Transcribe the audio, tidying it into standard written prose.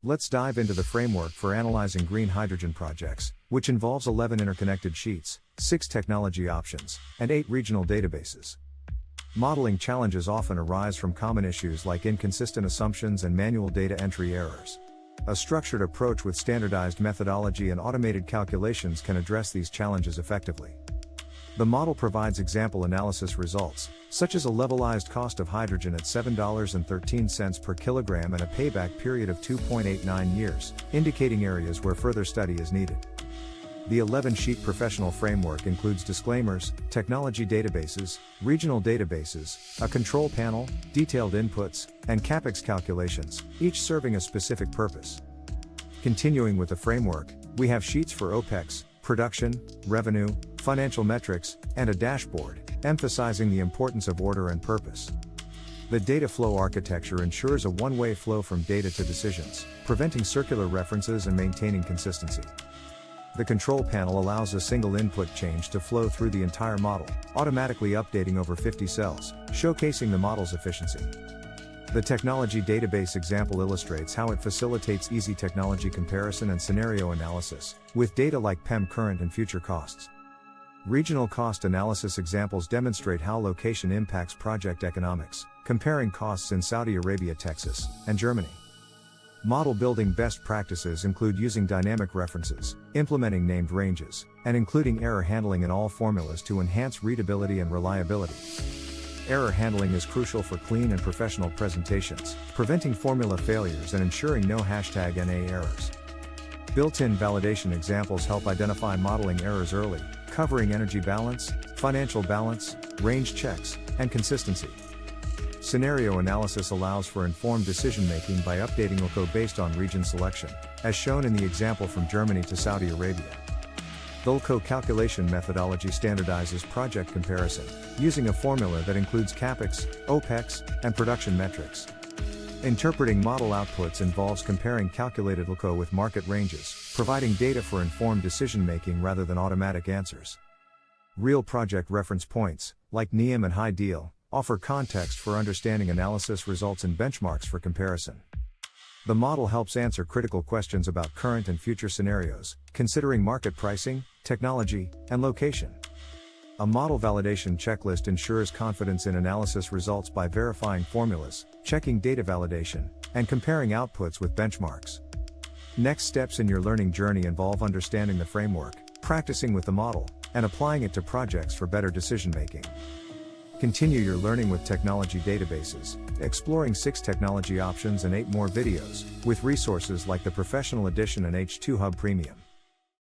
Let's dive into the framework for analyzing green hydrogen projects, which involves 11 interconnected sheets, 6 technology options, and 8 regional databases. Modeling challenges often arise from common issues like inconsistent assumptions and manual data entry errors. A structured approach with standardized methodology and automated calculations can address these challenges effectively. The model provides example analysis results, such as a levelized cost of hydrogen at $7.13 per kilogram and a payback period of 2.89 years, indicating areas where further study is needed. The 11-sheet professional framework includes disclaimers, technology databases, regional databases, a control panel, detailed inputs, and CapEx calculations, each serving a specific purpose. Continuing with the framework, we have sheets for OpEx, production, revenue, financial metrics, and a dashboard, emphasizing the importance of order and purpose. The data flow architecture ensures a one-way flow from data to decisions, preventing circular references and maintaining consistency. The control panel allows a single input change to flow through the entire model, automatically updating over 50 cells, showcasing the model's efficiency. The technology database example illustrates how it facilitates easy technology comparison and scenario analysis, with data like PEM current and future costs. Regional cost analysis examples demonstrate how location impacts project economics, comparing costs in Saudi Arabia, Texas, and Germany. Model building best practices include using dynamic references, implementing named ranges, and including error handling in all formulas to enhance readability and reliability. Error handling is crucial for clean and professional presentations, preventing formula failures and ensuring no #NA errors. Built-in validation examples help identify modeling errors early, covering energy balance, financial balance, range checks, and consistency. Scenario analysis allows for informed decision-making by updating LCOH based on region selection, as shown in the example from Germany to Saudi Arabia. The LCOH calculation methodology standardizes project comparison, using a formula that includes CapEx, OpEx, and production metrics. Interpreting model outputs involves comparing calculated LCOH with market ranges, providing data for informed decision-making rather than automatic answers. Real project reference points, like NEOM and HIDEAL, offer context for understanding analysis results and benchmarks for comparison. The model helps answer critical questions about current and future scenarios, considering market pricing, technology, and location. A model validation checklist ensures confidence in analysis results by verifying formulas, checking data validation, and comparing outputs with benchmarks. Next steps in your learning journey involve understanding the framework, practicing with the model, and applying it to projects for better decision-making. Continue your learning with technology databases, exploring 6 technology options and 8 more videos, with resources like the Professional Edition and H2 Hub Premium.